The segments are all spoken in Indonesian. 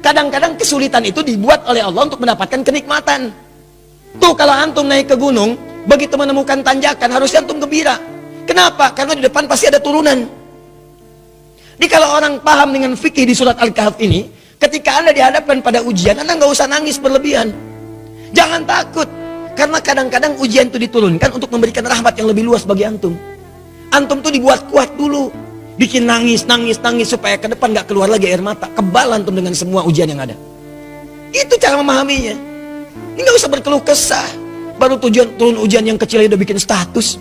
Kadang-kadang kesulitan itu dibuat oleh Allah untuk mendapatkan kenikmatan. Tuh kalau antum naik ke gunung, begitu menemukan tanjakan harusnya antum gembira. Kenapa? Karena di depan pasti ada turunan. Jadi kalau orang paham dengan fikih di surat Al-Kahf ini, ketika Anda dihadapkan pada ujian, Anda nggak usah nangis berlebihan. Jangan takut, karena kadang-kadang ujian itu diturunkan untuk memberikan rahmat yang lebih luas bagi antum. Antum tuh dibuat kuat dulu, bikin nangis supaya ke depan nggak keluar lagi air mata. Kebal antum dengan semua ujian yang ada. Itu cara memahaminya. Ini nggak usah berkeluh kesah. Baru turun ujian yang kecil udah bikin status.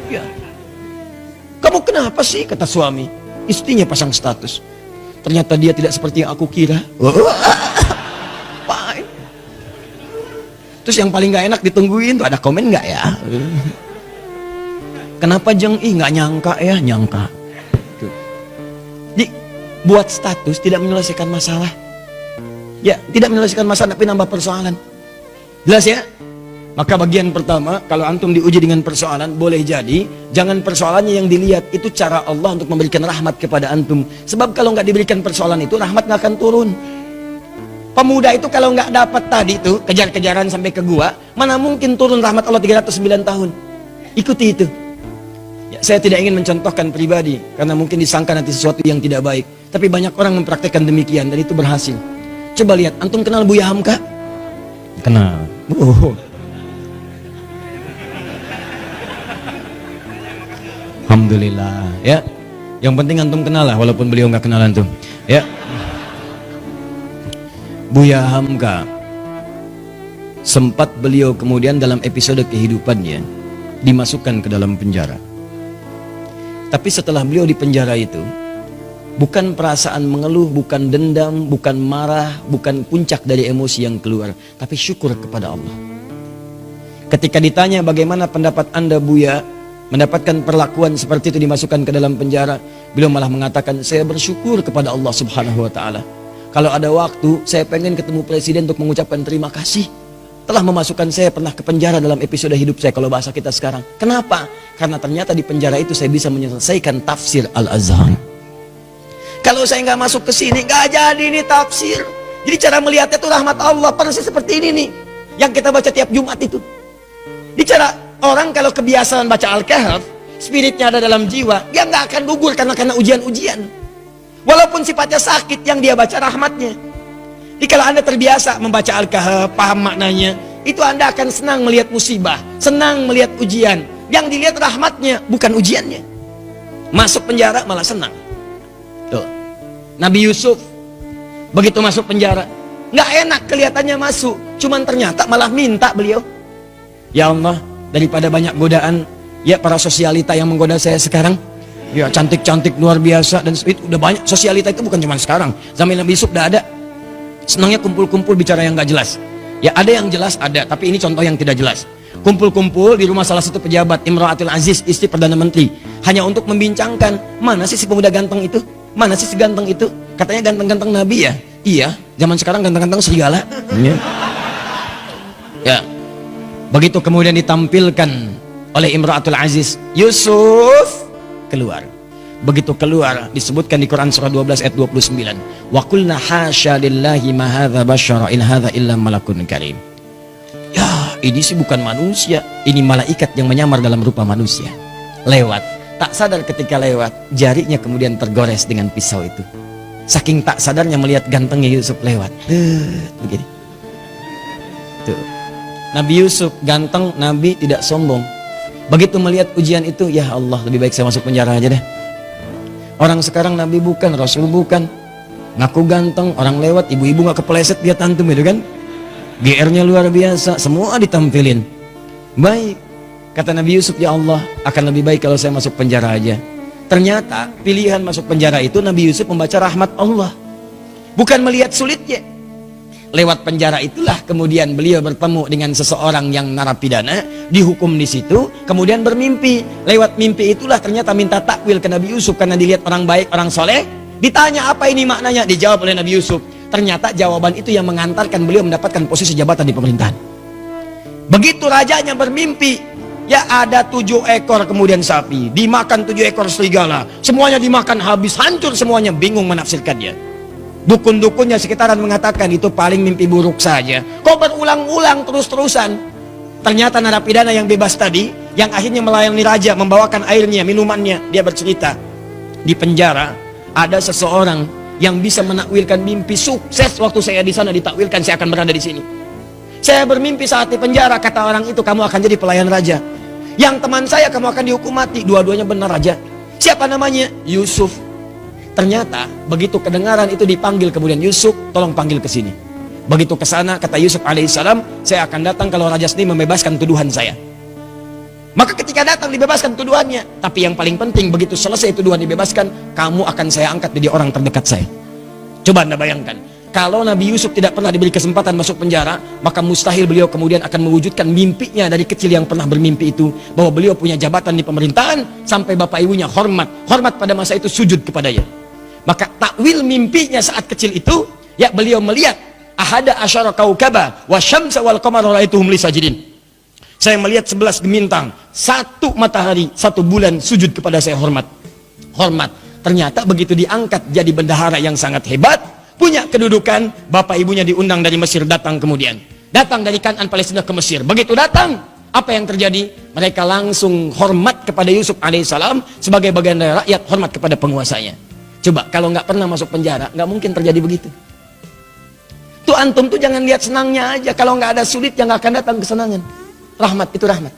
Ya. Kamu kenapa sih? Kata suami. Istrinya pasang status. Ternyata dia tidak seperti yang aku kira. Terus yang paling gak enak ditungguin tuh ada komen gak ya? Kenapa Jeng? Nggak nyangka ya. Nyangka. Jadi buat status tidak menyelesaikan masalah. Ya, tidak menyelesaikan masalah tapi nambah persoalan. Jelas ya? Maka bagian pertama, kalau antum diuji dengan persoalan, boleh jadi jangan persoalannya yang dilihat, itu cara Allah untuk memberikan rahmat kepada antum. Sebab kalau nggak diberikan persoalan itu, rahmat nggak akan turun. Pemuda itu kalau nggak dapat tadi itu kejar-kejaran sampai ke gua, mana mungkin turun rahmat Allah 309 tahun. Ikuti itu. Ya, saya tidak ingin mencontohkan pribadi karena mungkin disangka nanti sesuatu yang tidak baik. Tapi banyak orang mempraktekkan demikian dan itu berhasil. Coba lihat, antum kenal Buya Hamka? Kenal. Alhamdulillah ya. Yang penting antum kenal lah walaupun beliau nggak kenal antum. Ya. Buya Hamka sempat beliau kemudian dalam episode kehidupannya dimasukkan ke dalam penjara. Tapi setelah beliau di penjara itu, bukan perasaan mengeluh, bukan dendam, bukan marah, bukan puncak dari emosi yang keluar, tapi syukur kepada Allah. Ketika ditanya bagaimana pendapat Anda Buya mendapatkan perlakuan seperti itu dimasukkan ke dalam penjara, beliau malah mengatakan, saya bersyukur kepada Allah Subhanahu wa ta'ala. Kalau ada waktu, saya pengen ketemu presiden untuk mengucapkan terima kasih telah memasukkan saya pernah ke penjara dalam episode hidup saya, kalau bahasa kita sekarang. Kenapa? Karena ternyata di penjara itu saya bisa menyelesaikan tafsir Al-Azhar. Kalau saya nggak masuk ke sini, nggak jadi ini tafsir. Jadi cara melihatnya itu rahmat Allah, persis seperti ini nih yang kita baca tiap Jumat itu. Bicara orang kalau kebiasaan baca Al-Kahf, spiritnya ada dalam jiwa, dia nggak akan gugur karena ujian-ujian. Walaupun sifatnya sakit, yang dia baca rahmatnya. Jadi kalau Anda terbiasa membaca Al-Kahf, paham maknanya, itu Anda akan senang melihat musibah, senang melihat ujian. Yang dilihat rahmatnya, bukan ujiannya. Masuk penjara malah senang. Tuh. Nabi Yusuf begitu masuk penjara, nggak enak kelihatannya masuk, cuman ternyata malah minta beliau, ya Allah, daripada banyak godaan, ya para sosialita yang menggoda saya sekarang, ya cantik-cantik luar biasa, dan itu udah banyak. Sosialita itu bukan cuma sekarang, zaman Nabi Yusuf udah ada. Senangnya kumpul-kumpul bicara yang nggak jelas. Ya ada yang jelas ada, tapi ini contoh yang tidak jelas. Kumpul-kumpul di rumah salah satu pejabat, Imra'atul Aziz, istri Perdana Menteri, hanya untuk membincangkan, mana sih si pemuda ganteng itu? Mana sih si ganteng itu? Katanya ganteng-ganteng Nabi ya? Iya, zaman sekarang ganteng-ganteng serigala. Ya. Begitu kemudian ditampilkan oleh Imra'atul Aziz, Yusuf keluar. Begitu keluar, disebutkan di Quran surah 12 ayat 29, wa qulna hasya lillahi ma hadza basyara in hadza illa malakun karim. Ya, ini sih bukan manusia, ini malaikat yang menyamar dalam rupa manusia. Lewat, tak sadar ketika lewat, jarinya kemudian tergores dengan pisau itu. Saking tak sadarnya melihat gantengnya Yusuf lewat. Begini. Tuh. Nabi Yusuf ganteng, Nabi tidak sombong. Begitu melihat ujian itu, ya Allah, lebih baik saya masuk penjara aja deh. Orang sekarang Nabi bukan, Rasul bukan, ngaku ganteng, orang lewat, ibu-ibu gak kepleset lihat antum itu kan. GR-nya luar biasa, semua ditampilin. Baik, kata Nabi Yusuf, ya Allah, akan lebih baik kalau saya masuk penjara aja. Ternyata pilihan masuk penjara itu Nabi Yusuf membaca rahmat Allah, bukan melihat sulitnya. Lewat penjara itulah kemudian beliau bertemu dengan seseorang yang narapidana, dihukum di situ, kemudian bermimpi. Lewat mimpi itulah ternyata minta takwil ke Nabi Yusuf karena dilihat orang baik, orang soleh. Ditanya apa ini maknanya, dijawab oleh Nabi Yusuf. Ternyata jawaban itu yang mengantarkan beliau mendapatkan posisi jabatan di pemerintahan. Begitu rajanya bermimpi, ya ada 7 ekor kemudian sapi, dimakan 7 ekor serigala, semuanya dimakan habis, hancur semuanya, bingung menafsirkannya. Dukun-dukunnya sekitaran mengatakan itu paling mimpi buruk saja. Kok berulang-ulang terus-terusan? Ternyata narapidana yang bebas tadi, yang akhirnya melayani raja, membawakan airnya, minumannya, dia bercerita, di penjara ada seseorang yang bisa menakwilkan mimpi. Sukses waktu saya di sana ditakwilkan saya akan berada di sini. Saya bermimpi saat di penjara, kata orang itu, kamu akan jadi pelayan raja. Yang teman saya, kamu akan dihukum mati. Dua-duanya benar raja. Siapa namanya? Yusuf. Ternyata begitu kedengaran itu dipanggil kemudian, Yusuf tolong panggil ke sini. Begitu ke sana kata Yusuf alaihissalam, saya akan datang kalau raja sendiri membebaskan tuduhan saya. Maka ketika datang dibebaskan tuduhannya, tapi yang paling penting begitu selesai tuduhan dibebaskan, kamu akan saya angkat jadi orang terdekat saya. Coba Anda bayangkan, kalau Nabi Yusuf tidak pernah diberi kesempatan masuk penjara, maka mustahil beliau kemudian akan mewujudkan mimpinya dari kecil yang pernah bermimpi itu, bahwa beliau punya jabatan di pemerintahan sampai bapak ibunya hormat pada masa itu sujud kepadanya. Maka takwil mimpinya saat kecil itu, ya beliau melihat ahada asyara kaukaba wa syamsa wal qamara ra'aituhum li sajidin. Saya melihat 11 bintang, 1 matahari, 1 bulan sujud kepada saya hormat. Hormat. Ternyata begitu diangkat jadi bendahara yang sangat hebat, punya kedudukan, bapak ibunya diundang dari Mesir datang kemudian. Datang dari Kanaan Palestina ke Mesir. Begitu datang, apa yang terjadi? Mereka langsung hormat kepada Yusuf alaihissalam sebagai bagian dari rakyat, hormat kepada penguasanya. Coba kalau nggak pernah masuk penjara, nggak mungkin terjadi begitu. Tuh antum tuh jangan lihat senangnya aja. Kalau nggak ada sulit, yang nggak akan datang kesenangan. Rahmat itu rahmat.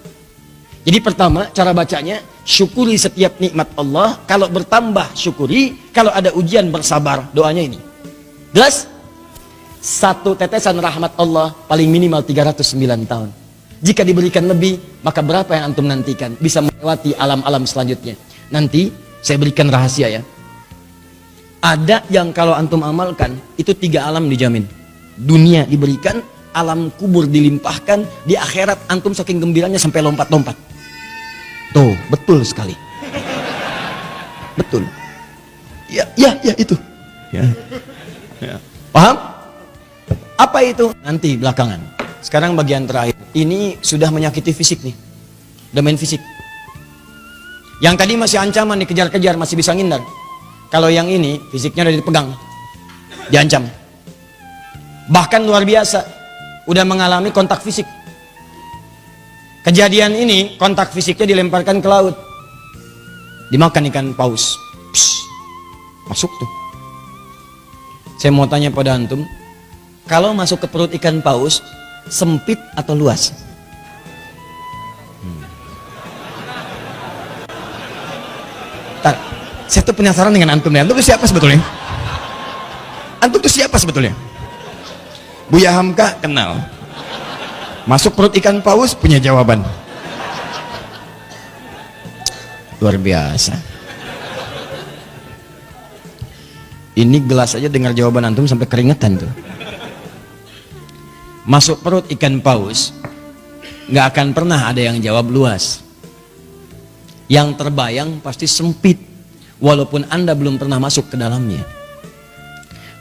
Jadi pertama cara bacanya, syukuri setiap nikmat Allah. Kalau bertambah syukuri, kalau ada ujian bersabar. Doanya ini. Jelas? 1 tetesan rahmat Allah paling minimal 309 tahun. Jika diberikan lebih, maka berapa yang antum nantikan? Bisa melewati alam-alam selanjutnya. Nanti saya berikan rahasia ya. Ada yang kalau antum amalkan, itu 3 alam dijamin. Dunia diberikan, alam kubur dilimpahkan, di akhirat antum saking gembiranya sampai lompat-lompat. Tuh, betul sekali. Betul. Ya itu. Ya. Paham? Apa itu? Nanti belakangan. Sekarang bagian terakhir. Ini sudah menyakiti fisik nih. Udah main fisik. Yang tadi masih ancaman, dikejar-kejar, masih bisa ngindar. Kalau yang ini, fisiknya udah dipegang. Diancam. Bahkan luar biasa. Udah mengalami kontak fisik. Kejadian ini, kontak fisiknya dilemparkan ke laut. Dimakan ikan paus. Psh, masuk tuh. Saya mau tanya pada antum, kalau masuk ke perut ikan paus, sempit atau luas? Tar, saya tuh penasaran dengan antum nih. Antum tuh siapa sebetulnya? Antum tuh siapa sebetulnya? Buya Hamka kenal. Masuk perut ikan paus punya jawaban. Luar biasa. Ini gelas aja dengar jawaban antum sampai keringetan tuh. Masuk perut ikan paus, nggak akan pernah ada yang jawab luas. Yang terbayang pasti sempit, walaupun Anda belum pernah masuk ke dalamnya.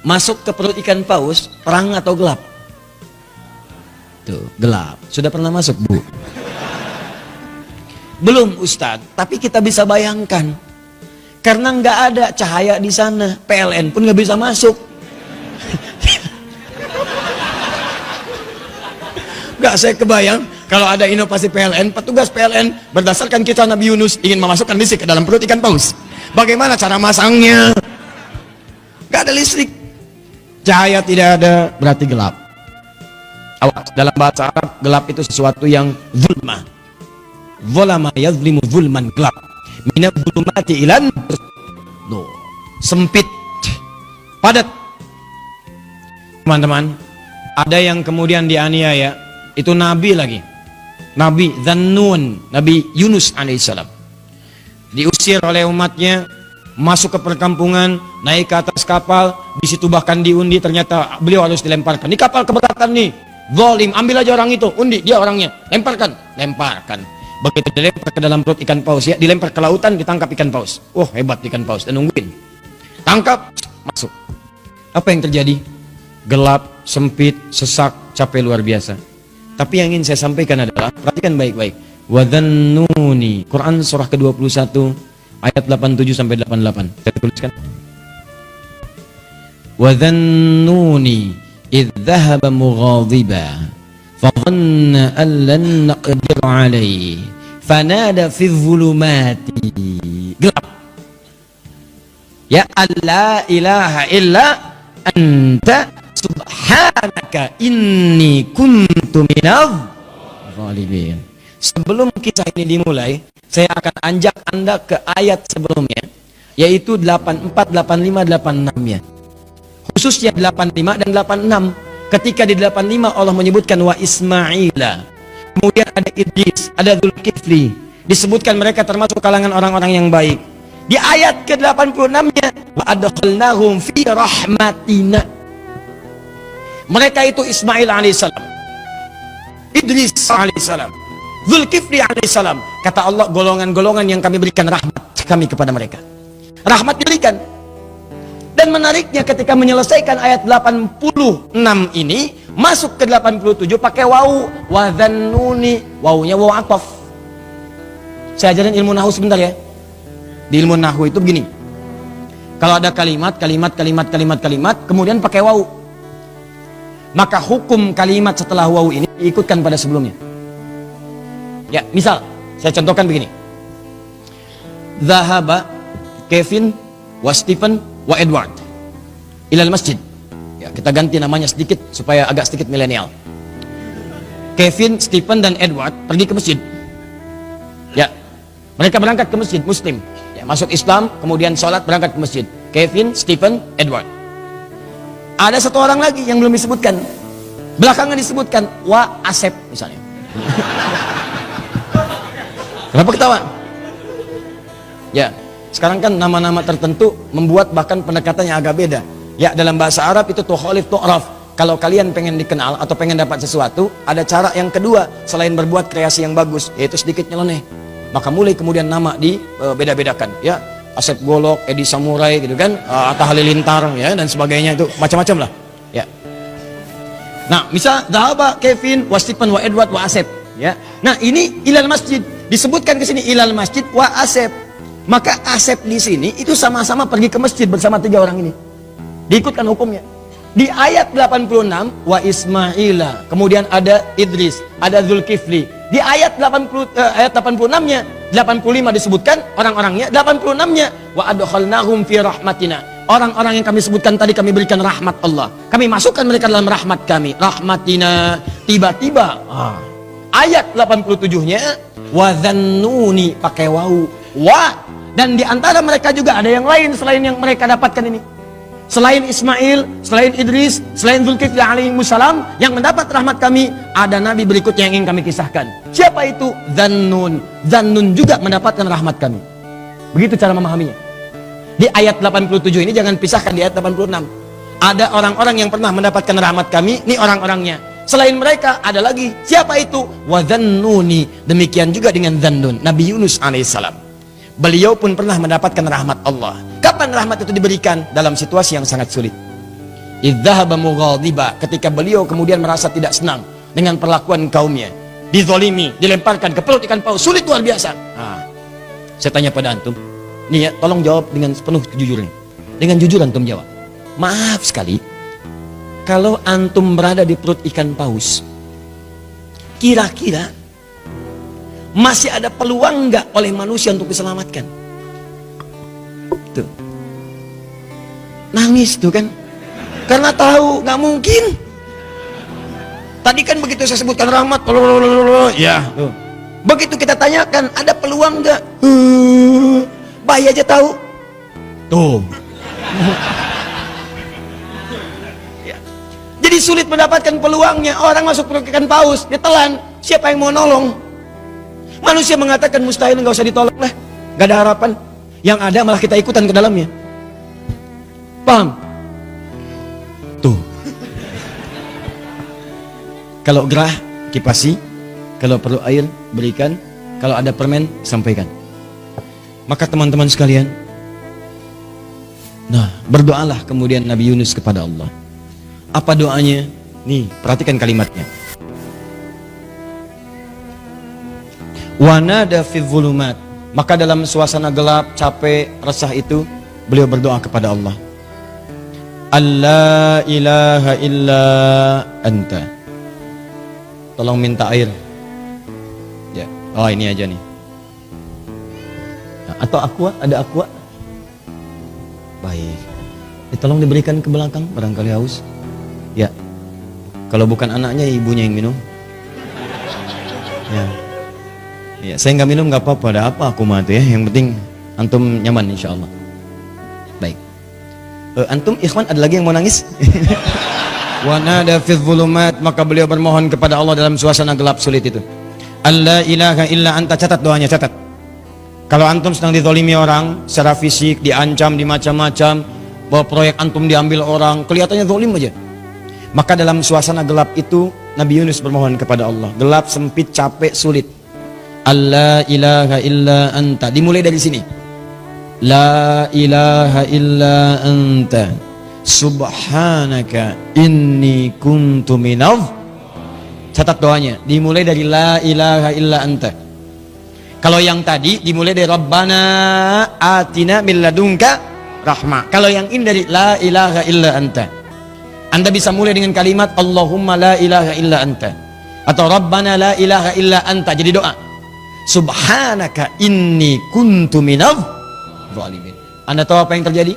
Masuk ke perut ikan paus, terang atau gelap? Tuh, gelap. Sudah pernah masuk, Bu? Belum, Ustadz. Tapi kita bisa bayangkan. Karena nggak ada cahaya di sana. PLN pun nggak bisa masuk. Nggak, saya kebayang. Kalau ada inovasi PLN, petugas PLN berdasarkan kisah Nabi Yunus ingin memasukkan listrik ke dalam perut ikan paus. Bagaimana cara masangnya? Nggak ada listrik. Cahaya tidak ada, berarti gelap. Awas, dalam bahasa Arab, gelap itu sesuatu yang zulma. Zulama yazlimu zulman, gelap. Minat zulumati ilan. Sempit. Padat. Teman-teman, ada yang kemudian dianiaya. Itu Nabi lagi. Nabi Dhannun, Nabi Yunus alaihissalam. Diusir oleh umatnya, masuk ke perkampungan, naik ke atas kapal, di situ bahkan diundi, ternyata beliau harus dilemparkan. Di kapal keberatan nih, zalim, ambil aja orang itu, undi, dia orangnya, lemparkan. Begitu dilempar ke dalam perut ikan paus, ya, dilempar ke lautan, ditangkap ikan paus. Oh, hebat ikan paus, dan nungguin. Tangkap, masuk. Apa yang terjadi? Gelap, sempit, sesak, capek luar biasa. Tapi yang ingin saya sampaikan adalah, perhatikan baik-baik. Wadhannuni, Quran surah ke-21 ayat 87 sampai 88. Saya tuliskan. wa dhannuni idh dhahaba mughadiba fa dhanna an lan naqdir alaihi fanada fi dhulumati, gelap, ya alla ilaha illa anta subhanaka inni kuntu minadh zalimin. Sebelum kisah ini dimulai, saya akan anjak Anda ke ayat sebelumnya, yaitu 84, 85, 86 ya. Khususnya 85 dan 86. Ketika di 85 Allah menyebutkan wa Ismaila, kemudian ada Idris, ada Dzulkifli, disebutkan mereka termasuk kalangan orang-orang yang baik. Di ayat ke-86-nya wa adkhalnahum fi rahmatina. Mereka itu Ismail alaihissalam, Idris alaihissalam, Dzulkifli alaihissalam. Kata Allah, golongan-golongan yang kami berikan rahmat kami kepada mereka. Rahmat diberikan. Dan menariknya ketika menyelesaikan ayat 86 ini, masuk ke 87 pakai wawu, wa dhannuni, wawunya wawu ataf. Saya ajarin ilmu nahwu sebentar ya. Di ilmu nahwu itu begini. Kalau ada kalimat, kemudian pakai wawu, maka hukum kalimat setelah wawu ini diikutkan pada sebelumnya. Ya, misal saya contohkan begini. Zahaba Kevin wa Stephen wa Edward ilal masjid. Ya, kita ganti namanya sedikit supaya agak sedikit milenial. Kevin, Stephen dan Edward pergi ke masjid. Ya, mereka berangkat ke masjid Muslim. Ya, masuk Islam, kemudian sholat, berangkat ke masjid. Kevin, Stephen, Edward. Ada satu orang lagi yang belum disebutkan. Belakangan disebutkan wa Asep misalnya. Kenapa ketawa? Ya, sekarang kan nama-nama tertentu membuat bahkan pendekatannya agak beda. Ya, dalam bahasa Arab itu tukhalif tu'raf. Kalau kalian pengen dikenal atau pengen dapat sesuatu, ada cara yang kedua selain berbuat kreasi yang bagus, yaitu sedikit nyeleneh. Maka mulai kemudian nama di beda-bedakan. Ya, Asep Golok, Edi Samurai gitu kan, Atta Halilintar ya dan sebagainya, itu macam-macam lah. Ya. Nah, misal Zahaba Kevin wa Stephen wa Edward wa Asep, ya. Nah, ini ilal masjid. Disebutkan ke sini ilal masjid wa Asep. Maka Asep di sini itu sama-sama pergi ke masjid bersama tiga orang ini. Diikutkan hukumnya. Di ayat 86 wa Ismaila, kemudian ada Idris, ada Dzulkifli. Di ayat 86-nya, 85 disebutkan orang-orangnya, 86-nya wa adkhalnahum fi rahmatina. Orang-orang yang kami sebutkan tadi kami berikan rahmat Allah. Kami masukkan mereka dalam rahmat kami. Rahmatina, tiba-tiba ayat 87-nya wa dhannuni pakai wawu. Wa, dan di antara mereka juga ada yang lain selain yang mereka dapatkan ini. Selain Ismail, selain Idris, selain Dzulkifli alaihimussalam yang mendapat rahmat kami, ada nabi berikutnya yang ingin kami kisahkan. Siapa itu? Dhannun. Dhannun juga mendapatkan rahmat kami. Begitu cara memahaminya. Di ayat 87 ini jangan pisahkan di ayat 86. Ada orang-orang yang pernah mendapatkan rahmat kami, ini orang-orangnya. Selain mereka ada lagi. Siapa itu? Wa dhannuni. Demikian juga dengan Dhannun, Nabi Yunus alaihissalam. Beliau pun pernah mendapatkan rahmat Allah. Kapan rahmat itu diberikan? Dalam situasi yang sangat sulit. Idzahaba mughadiba, ketika beliau kemudian merasa tidak senang dengan perlakuan kaumnya, dizolimi, dilemparkan ke perut ikan paus, sulit luar biasa. Saya tanya pada antum, nih ya, tolong jawab dengan penuh kejujuran. Dengan jujur antum jawab. Maaf sekali, kalau antum berada di perut ikan paus, kira-kira masih ada peluang nggak oleh manusia untuk diselamatkan? Tuh. Nangis tuh kan, karena tahu nggak mungkin. Tadi kan begitu saya sebutkan rahmat, ya. Tuh. Begitu kita tanyakan ada peluang nggak, bayi aja tahu. Tuh. Ya. Jadi sulit mendapatkan peluangnya. Orang masuk perut ikan paus, ditelan. Siapa yang mau nolong? Manusia mengatakan mustahil, nggak usah ditolong lah, nggak ada harapan. Yang ada malah kita ikutan ke dalamnya. Paham? Tuh. Kalau gerah, kipasi. Kalau perlu air, berikan. Kalau ada permen, sampaikan. Maka teman-teman sekalian, nah, berdoalah kemudian Nabi Yunus kepada Allah. Apa doanya? Nih, perhatikan kalimatnya. Wanada fi dzulumat. Maka dalam suasana gelap, capek, resah itu, beliau berdoa kepada Allah. alla ilaha illa anta. Tolong minta air. Ya. Oh, ini aja nih. Nah, atau aqua, ada aqua? Baik. Tolong diberikan ke belakang, barangkali haus. Ya. Kalau bukan anaknya, ibunya yang minum. Ya. Ya, saya nggak minum nggak apa-apa, ada apa aku mah tuh ya. Yang penting antum nyaman insyaallah. Baik. Antum ikhwan ada lagi yang mau nangis? Wa nada fi dhulumat, maka beliau bermohon kepada Allah dalam suasana gelap sulit itu. Alla ilaha illa anta, catat doanya, catat. Kalau antum sedang dizalimi orang secara fisik, diancam, dimacam-macam, bahwa proyek antum diambil orang, kelihatannya zalim aja. Maka dalam suasana gelap itu Nabi Yunus bermohon kepada Allah. Gelap, sempit, capek, sulit. Alla ilaha illa anta. Dimulai dari sini. La ilaha illa anta. Subhanaka inni kuntu minadh. Catat doanya. Dimulai dari la ilaha illa anta. Kalau yang tadi dimulai dari Rabbana atina min ladunka rahmah. Kalau yang ini dari la ilaha illa anta. Anda bisa mulai dengan kalimat Allahumma la ilaha illa anta. Atau Rabbana la ilaha illa anta. Jadi doa. Subhanaka inni kuntu minadh zalimin. Anda tahu apa yang terjadi?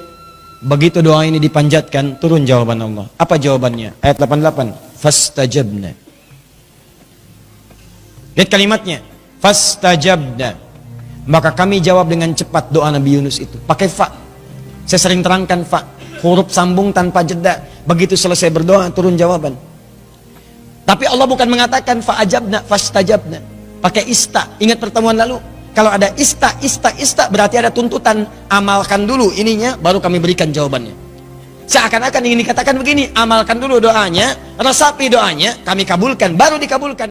Begitu doa ini dipanjatkan, turun jawaban Allah. Apa jawabannya? Ayat 88. Fastajabna. Lihat kalimatnya. Fastajabna. Maka kami jawab dengan cepat doa Nabi Yunus itu. Pakai fa. Saya sering terangkan fa. Huruf sambung tanpa jeda. Begitu selesai berdoa, turun jawaban. Tapi Allah bukan mengatakan fa'ajabna, fastajabna. Pakai ista. Ingat pertemuan lalu? Kalau ada ista berarti ada tuntutan. Amalkan dulu ininya, baru kami berikan jawabannya. Seakan-akan ingin dikatakan begini, amalkan dulu doanya, resapi doanya, kami kabulkan, baru dikabulkan.